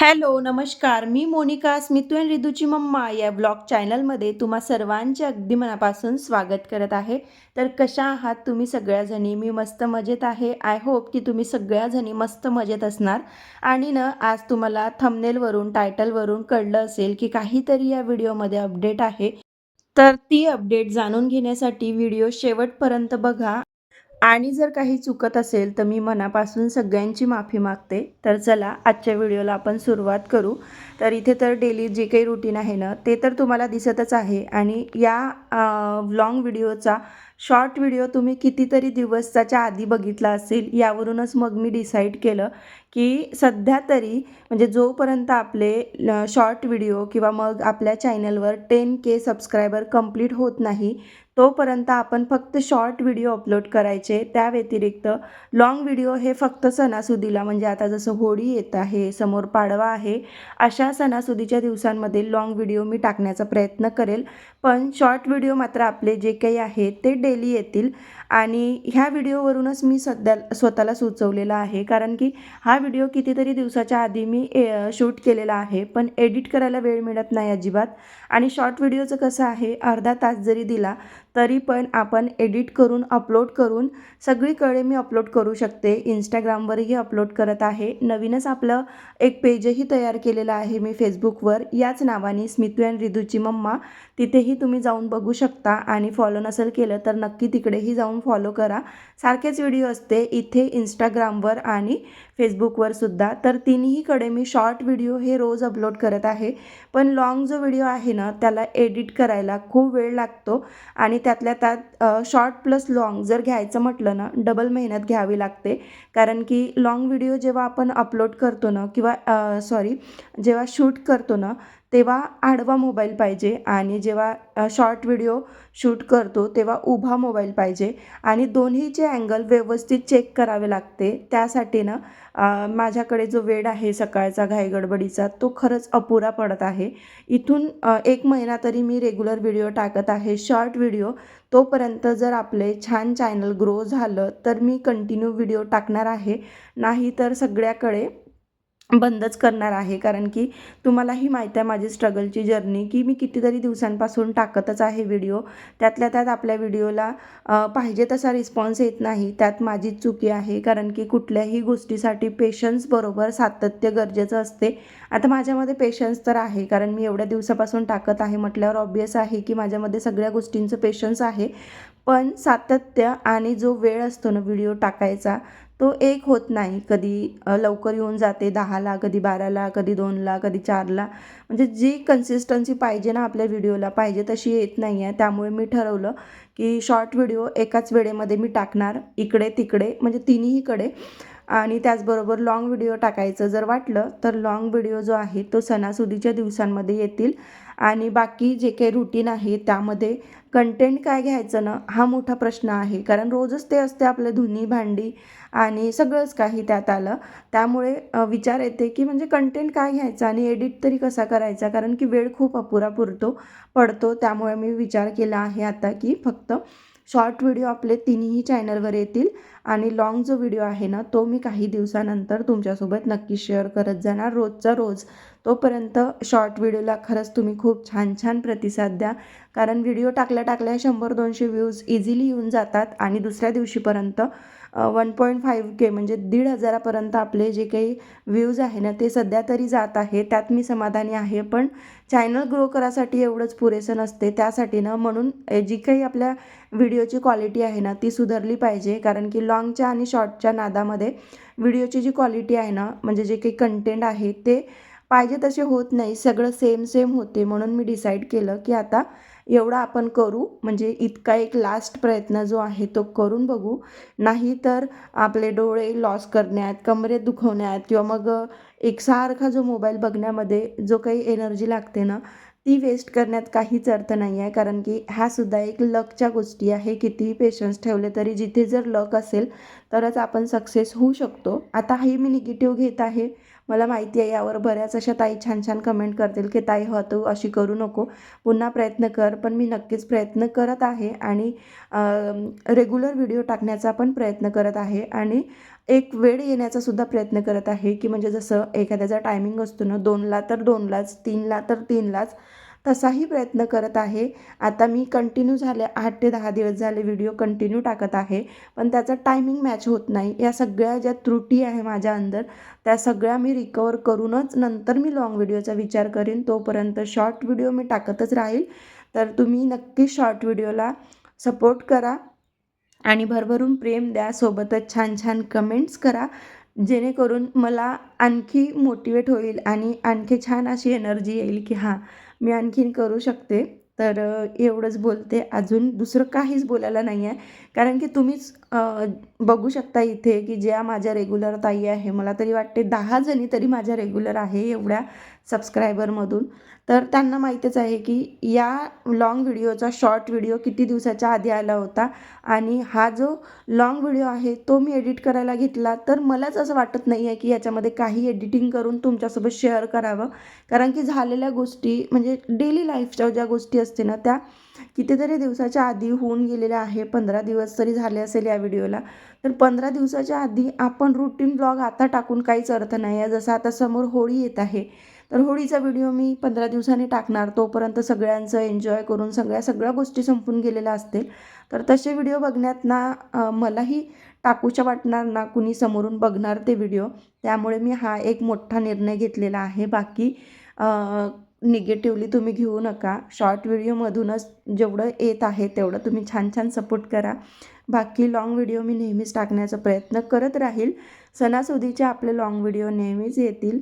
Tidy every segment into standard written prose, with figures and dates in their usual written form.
Hello, नमस्कार. मी Monika स्मितू and रिदूची mamma या blog चॅनलमध्ये तुम्हा सर्वांचे अगदी मनापासून स्वागत करत आहे. तर कशा आहात तुम्ही सगळ्याजणी? मी मस्त मजेत आहे. आय होप की तुम्ही सगळ्याजणी मस्त मजेत असणार. आणि ना आज तुम्हाला थंबनेलवरून, टायटलवरून कळलं असेल की काहीतरी या व्हिडिओमध्ये अपडेट आहे. तर ती अपडेट जाणून घेण्यासाठी व्हिडिओ शेवटपर्यंत बघा. आणि जर काही चुकत असेल तर मी मनापासून सगळ्यांची माफी मागते. तर चला आजच्या व्हिडिओला आपण सुरुवात करू. तर इथे तर डेली जे काही रूटीन आहे ना ते तर तुम्हाला दिसतच आहे आणि या लाँग व्हिडिओचा शॉर्ट व्हिडिओ तुम्ही कितीतरी दिवसाच्या आधी बघितला असेल. यावरूनच मग मी डिसाईड केलं की सध्या तरी म्हणजे जोपर्यंत आपले शॉर्ट व्हिडिओ किंवा मग आपल्या चॅनलवर 10K सबस्क्रायबर कंप्लीट होत नाही तोपर्यंत आपण फक्त शॉर्ट व्हिडिओ अपलोड करायचे. त्या व्यतिरिक्त लाँग व्हिडिओ हे फक्त सणासुदीला म्हणजे आता जसं होळी येत आहे, समोर पाडवा आहे, अशा सणासुदीच्या दिवसांमध्ये लाँग व्हिडिओ मी टाकण्याचा प्रयत्न करेल. पण शॉर्ट व्हिडिओ मात्र आपले जे काही आहेत ते डेली येतील. आणि ह्या व्हिडिओवरूनच मी सध्या स्वतःला सुचवलेलं आहे, कारण की हा व्हिडिओ कितीतरी दिवसाच्या आधी मी शूट केलेला आहे, पण एडिट करायला वेळ मिळत नाही अजिबात. आणि शॉर्ट व्हिडिओचं कसं आहे, अर्धा तास जरी दिला तरी पण आपण एडिट करून अपलोड करून सगळीकडे मी अपलोड करू शकते. इंस्टाग्रामवरही अपलोड करत आहे. नवीनच आपलं एक पेजही तयार केलेलं आहे मी फेसबुकवर याच नावाने स्मितू अँड रिदूची मम्मा. तिथेही तुम्ही जाऊन बघू शकता आणि फॉलो नसेल केलं तर नक्की तिकडेही जाऊन फॉलो करा. सारखेच व्हिडिओ असते इथे इंस्टाग्रामवर आणि फेसबुकवर सुद्धा. तर तिन्हीकडे मी शॉर्ट व्हिडिओ हे रोज अपलोड करत आहे. पण लाँग जो व्हिडिओ आहे ना त्याला एडिट करायला खूप वेळ लागतो आणि त्यातल्या त्यात शॉर्ट प्लस लाँग जर घ्यायचं म्हटलं ना डबल मेहनत घ्यावी लागते. कारण की लाँग व्हिडिओ जेव्हा आपण अपलोड करतो ना किंवा जेव्हा शूट करतो ना तेव्हा आडवा मोबाईल पाहिजे आणि जेव्हा शॉर्ट व्हिडिओ शूट करतो तेव्हा उभा मोबाईल पाहिजे आणि दोन्हीचे अँगल व्यवस्थित चेक करावे लागते. त्यासाठी ना माझ्याकडे जो वेळ आहे सकाळचा घाईगडबडीचा तो खरंच अपुरा पडत आहे. इथून 1 महिना तरी मी रेग्युलर व्हिडिओ टाकत आहे शॉर्ट व्हिडिओ. तोपर्यंत जर आपले छान चॅनल ग्रो झालं तर मी कंटिन्यू व्हिडिओ टाकणार आहे. नाही तर सगळ्याकडे बंदच करणार आहे. कारण की तुम्हालाही माहीत आहे माझी स्ट्रगलची जर्नी की मी कितीतरी दिवसांपासून टाकतच आहे व्हिडिओ. त्यातल्या त्यात आपल्या व्हिडिओला पाहिजे तसा रिस्पॉन्स येत नाही. त्यात माझीच चुकी आहे. कारण की कुठल्याही गोष्टीसाठी पेशन्स बरोबर सातत्य गरजेचं असते. आता माझ्यामध्ये पेशन्स तर आहे, कारण मी एवढ्या दिवसापासून टाकत आहे म्हटल्यावर ऑब्वियस आहे की माझ्यामध्ये सगळ्या गोष्टींचं पेशन्स आहे. पण सातत्य आणि जो वेळ असतो ना व्हिडिओ टाकायचा तो एक होत नाही. कधी लवकर येऊन जाते 10ला, कधी 12ला, कधी 2ला, कधी 4ला. म्हणजे जी कन्सिस्टन्सी पाहिजे ना आपल्या व्हिडिओला पाहिजे तशी येत नाही आहे. त्यामुळे मी ठरवलं की शॉर्ट व्हिडिओ एकाच वेळेमध्ये मी टाकणार इकडे तिकडे म्हणजे तिन्हीकडे. आणि त्याचबरोबर लाँग व्हिडिओ टाकायचं जर वाटलं तर लाँग व्हिडिओ जो आहे तो सणासुदीच्या दिवसांमध्ये येतील. आणि बाकी जे काही रूटीन आहे त्यामध्ये कंटेंट काय घ्यायचं ना हा मोठा प्रश्न आहे. कारण रोजच ते असते आपलं धुणी भांडी आणि सगळंच काही त्यात आलं. त्यामुळे विचार येते की म्हणजे कंटेंट काय घ्यायचा आणि एडिट तरी कसा करायचा, कारण की वेळ खूप अपुरा पडतो. त्यामुळे मी विचार केला आहे आता की फक्त शॉर्ट व्हिडिओ आपले तिन्ही चॅनलवर येतील आणि लाँग जो व्हिडिओ आहे ना तो मी काही दिवसानंतर तुमच्यासोबत नक्की शेअर करत जाणार रोजचा रोज. तोपर्यंत शॉर्ट व्हिडिओला खरंच तुम्ही खूप छान छान प्रतिसाद द्या. कारण व्हिडिओ टाकल्या टाकल्या 100-200 व्ह्यूज इझिली येऊन जातात आणि दुसऱ्या दिवशीपर्यंत 1.5K म्हणजे 1,500पर्यंत आपले जे काही व्ह्यूज आहे ना ते सध्या तरी जात आहे. त्यात मी समाधानी आहे. पण चॅनल ग्रो करायसाठी एवढंच पुरेसं नसते. त्यासाठी ना म्हणून जी काही आपल्या व्हिडिओची क्वालिटी आहे ना ती सुधारली पाहिजे. कारण की लाँगच्या आणि शॉर्टच्या नादामध्ये व्हिडिओची जी क्वालिटी आहे ना म्हणजे जे काही कंटेंट आहे ते पाहिजे तसे होत नाही. सगळं सेम सेम होते. म्हणून मी डिसाईड केलं की आता एवढं आपण करू म्हणजे इतका एक लास्ट प्रयत्न जो आहे तो करून बघू. नाही तर आपले डोळे लॉस करण्यात, कमरेत दुखवण्यात किंवा मग एकसारखा जो मोबाईल बघण्यामध्ये जो काही एनर्जी लागते ना ती वेस्ट करण्यात काहीच अर्थ नाही आहे. कारण की ह्यासुद्धा एक लकच्या गोष्टी आहे. कितीही पेशन्स ठेवले तरी जिथे जर लक असेल तरच आपण सक्सेस होऊ शकतो. आता ही मी निगेटिव्ह घेत आहे. मला माहिती आहे यावर बऱ्याच अशा ताई छान छान कमेंट करतील की ताई हो तू अशी करू नको, पुन्हा प्रयत्न कर. पण मी नक्कीच प्रयत्न करत आहे आणि रेग्युलर व्हिडिओ टाकण्याचा पण प्रयत्न करत आहे. आणि एक वेळ येण्याचा सुद्धा प्रयत्न करत आहे, की म्हणजे जसं एखाद्याचा टायमिंग असतो ना 2ला तर 2लाच, 3ला तर 3लाच, तसाही प्रयत्न करत आहे. आता मी कंटिन्यू झाले 8 ते 10 दिवस झाले व्हिडिओ कंटिन्यू टाकत आहे. पण त्याचा टायमिंग मॅच होत नाही. या सगळ्या ज्या त्रुटी आहे माझ्या अंदर, त्या सगळ्या मी रिकव्हर करूनच नंतर मी लाँग व्हिडिओचा विचार करेन. तोपर्यंत शॉर्ट व्हिडिओ मी टाकतच राहील. तर तुम्ही नक्की शॉर्ट व्हिडिओला सपोर्ट करा आणि भरभरून प्रेम द्या. सोबतच छान-छान कमेंट्स करा. जेणेकरून मला आणखी मोटिवेट होईल आणि आणखी छान अशी एनर्जी येईल, की हां, मी आणखीन करू शकते. तर एवढंच बोलते. अजून दुसरं काहीच बोलायला नाही आहे. कारण की तुम्हीच बघू शकता इथे, की ज्या माझ्या रेग्युलर ताई आहे, मला तरी वाटते 10 जणी तरी माझ्या रेग्युलर आहे एवढ्या सबस्क्रायबरमधून. तर त्यांना माहीतच आहे, की या लाँग व्हिडिओचा शॉर्ट व्हिडिओ किती दिवसाच्या आधी आला होता आणि हा जो लाँग व्हिडिओ आहे तो मी एडिट करायला घेतला तर मलाच असं वाटत नाही आहे की याच्यामध्ये काही एडिटिंग करून तुमच्यासोबत शेअर करावं. कारण की झालेल्या गोष्टी म्हणजे डेली लाईफच्या ज्या गोष्टी असते ना त्या कितीतरी दिवसाच्या आधी होऊन गेलेल्या आहे. 15 दिवस तरी झाले असेल या व्हिडिओला. तर 15 दिवसाच्या आधी आपण रूटीन ब्लॉग आता टाकून काहीच अर्थ नाही आहे. जसं आता समोर होळी येत आहे. तर होळीचा व्हिडिओ मी 15 दिवसांनी टाकणार. तोपर्यंत सगळ्यांचं एन्जॉय करून सगळ्या गोष्टी संपून गेलेल्या असतील. तर तसे व्हिडिओ बघण्यात ना मलाही टाकूशा वाटणार ना कुणी समोरून बघणार ते व्हिडिओ. त्यामुळे मी हा एक मोठा निर्णय घेतलेला आहे. बाकी निगेटिव्हली तुम्ही घेऊ नका. शॉर्ट व्हिडिओमधूनच जेवढं येत आहे तेवढं तुम्ही छान-छान सपोर्ट करा. बाकी लाँग व्हिडिओ मी नेहमीच टाकण्याचा प्रयत्न करत राहील. सणासुदीचे आपले लाँग व्हिडिओ नेहमीच येतील.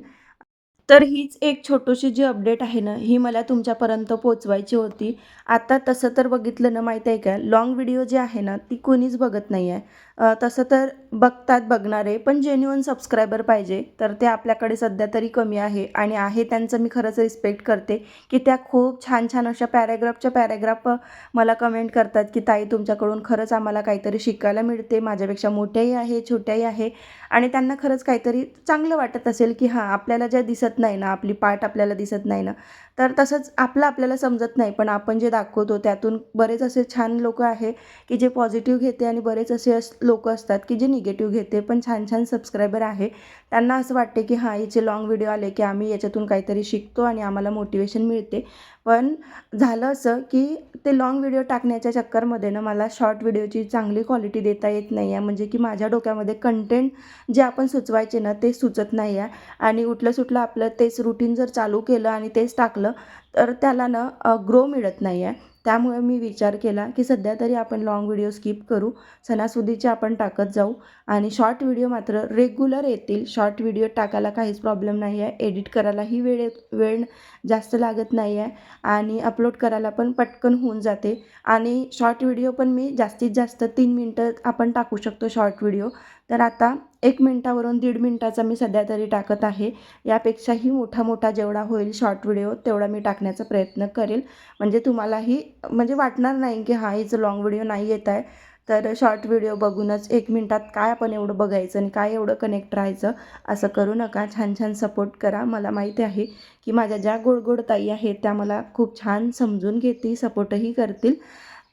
तर हीच एक छोटीशी जी अपडेट आहे ना, ही मला तुमच्यापर्यंत पोहोचवायची होती. आता तसं तर बघितलं ना, माहीत आहे का, लाँग व्हिडिओ जी आहे ना, ती कोणीच बघत नाही आहे. तसं तर बघतात बघणारे, पण जेन्युइन सबस्क्रायबर पाहिजे. तर ते आपल्याकडे सध्या तरी कमी आहे आणि आहे त्यांचं मी खरंच रिस्पेक्ट करते, की त्या खूप छान-छान अशा पॅराग्राफच्या पॅराग्राफ मला कमेंट करतात, की "ताई तुमच्याकडून खरंच आम्हाला काहीतरी शिकायला मिळते. माझ्यापेक्षा मोठ्याही आहे, छोट्याही आहे." आणि त्यांना खरंच काहीतरी चांगलं वाटत असेल, की हां, आपल्याला ज्या दिसत नाही ना, आपली पाठ आपल्याला दिसत नाही ना, तर तसंच आपल्याला समजत नाही, पण आपण जे दाखवतो त्यातून बरेच असे छान लोकं आहे, की जे पॉझिटिव्ह घेते आणि बरेच असे लोकं असतात, की जे निगेटिव्ह घेते, पण छान-छान सबस्क्रायबर आहे. त्यांना असं वाटते, की हां, हिचे लाँग व्हिडिओ आले, की आम्ही याच्यातून काहीतरी शिकतो आणि आम्हाला मोटिवेशन मिळते. पण झालं असं, की ते लाँग व्हिडिओ टाकण्याच्या चक्करमध्ये ना, मला शॉर्ट व्हिडिओची चांगली क्वालिटी देता येत नाही आहे. म्हणजे की माझ्या डोक्यामध्ये कंटेंट जे आपण सुचवायचे ना ते सुचत नाही आहे आणि उठलं-सुटलं आपलं तेच रुटीन जर चालू केलं आणि तेच टाकलं तर त्याला ना ग्रो मिळत नाही आहे. त्यामुळे मी विचार केला की सध्या तरी आपण लाँग व्हिडिओ स्किप करू. सणासुदीचे आपण टाकत जाऊ आणि शॉर्ट व्हिडिओ मात्र रेग्युलर येतील. शॉर्ट व्हिडिओ टाकायला काहीच प्रॉब्लेम नाही आहे. एडिट करायलाही वेळ जास्त लागत नाही आहे आणि अपलोड करायला पण पटकन होऊन जाते आणि शॉर्ट व्हिडिओ पण मी जास्तीत जास्त 3 मिनिटं आपण टाकू शकतो शॉर्ट व्हिडिओ. तर आता 1 मिनिटावरून 1.5 मिनिटाचा मी सध्या तरी टाकत आहे. यापेक्षाही मोठा जेवढा होईल शॉर्ट व्हिडिओ तेवढा मी टाकण्याचा प्रयत्न करेल. म्हणजे तुम्हालाही म्हणजे वाटणार नाही, की हां, हिचं लाँग व्हिडिओ नाही येत आहे. तर शॉर्ट व्हिडिओ बघूनच 1 मिनिटात काय आपण एवढं बघायचं आणि काय एवढं कनेक्ट राहायचं, असं करू नका. छान सपोर्ट करा. मला माहिती आहे, की माझ्या ज्या गोड ताई आहेत त्या मला खूप छान समजून घेतील, सपोर्टही करतील.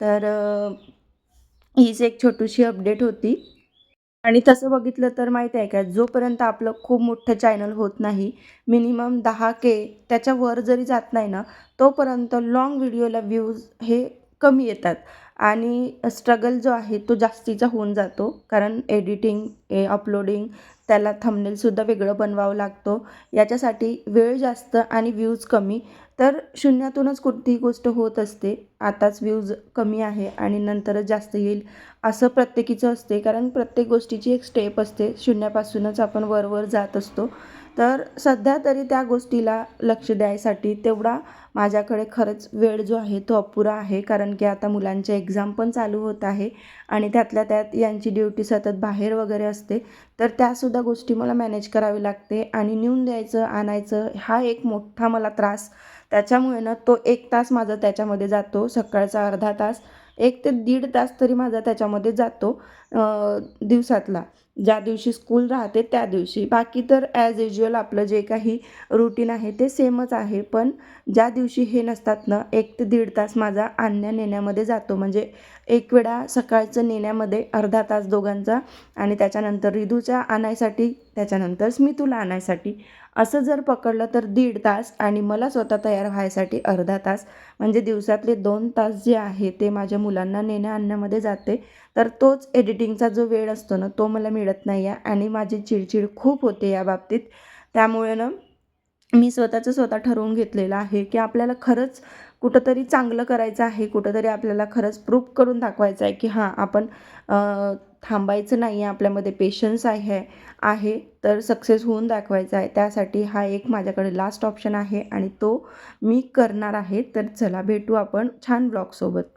तर हीच एक छोटीशी अपडेट होती. आणि तसं बघितलं तर माहिती आहे का, जोपर्यंत आपलं खूप मोठं चॅनल होत नाही, मिनिमम 10K त्याच्यावर जरी जात नाही ना, तोपर्यंत लाँग व्हिडिओला व्ह्यूज हे कमी येतात आणि स्ट्रगल जो आहे तो जास्तीचा होऊन जातो. कारण एडिटिंग, अपलोडिंग, त्याला थंबनेलसुद्धा वेगळं बनवावं लागतो. याच्यासाठी वेळ जास्त आणि व्ह्यूज कमी. तर शून्यातूनच कोणतीही गोष्ट होत असते. आताच व्ह्यूज कमी आहे आणि नंतरच जास्त येईल असं प्रत्येकीचं असते. कारण प्रत्येक गोष्टीची एक स्टेप असते. शून्यापासूनच आपण वर जात असतो. तर सध्या तरी त्या गोष्टीला लक्ष द्यायसाठी तेवढा माझ्याकडे खरंच वेळ जो आहे तो अपुरा आहे. कारण की आता मुलांचे एक्झाम पण चालू होत आहे आणि त्यातल्या त्यात यांची ड्युटी सतत बाहेर वगैरे असते. तर त्यासुद्धा गोष्टी मला मॅनेज करावी लागते आणि नेऊन द्यायचं, आणायचं हा एक मोठा मला त्रास. त्याच्यामुळे ना तो 1 तास माझा त्याच्यामध्ये जातो. सकाळचा अर्धा तास, 1 ते 1.5 तास तरी माझा त्याच्यामध्ये जातो दिवसातला. ज्या दिवशी स्कूल राहते त्या दिवशी. बाकी तर ॲज युज्युअल आपलं जे काही रुटीन आहे ते सेमच आहे. पण ज्या दिवशी हे नसतात ना, 1 ते दीड तास माझा आणण्या-नेण्यामध्ये जातो. म्हणजे एक वेळा सकाळचं नेण्यामध्ये अर्धा तास दोघांचा आणि त्याच्यानंतर रिधूच्या आणायसाठी, त्याच्यानंतर स्मितूला आणायसाठी. असं जर पकडलं तर दीड तास आणि मला स्वतः तयार व्हायसाठी अर्धा तास. म्हणजे दिवसातले 2 तास जे आहे ते माझ्या मुलांना नेण्या-आणण्यामध्ये जाते. तर तोच एडिटिंगचा जो वेळ असतो ना, तो मला मिळत नाही आहे आणि माझी चिडचिड खूप होते या बाबतीत. त्यामुळे ना मी स्वतः ठरवून घेतलेलं आहे, की आपल्याला खरंच कुठंतरी चांगलं करायचं आहे, कुठंतरी आपल्याला खरंच प्रूव्ह करून दाखवायचं आहे, की हां, आपण थांबायचं नाही आहे, आपल्यामध्ये पेशन्स आहे तर सक्सेस होऊन दाखवायचं आहे. त्यासाठी हा एक माझ्याकडे लास्ट ऑप्शन आहे आणि तो मी करणार आहे. तर चला भेटू आपण छान ब्लॉगसोबत.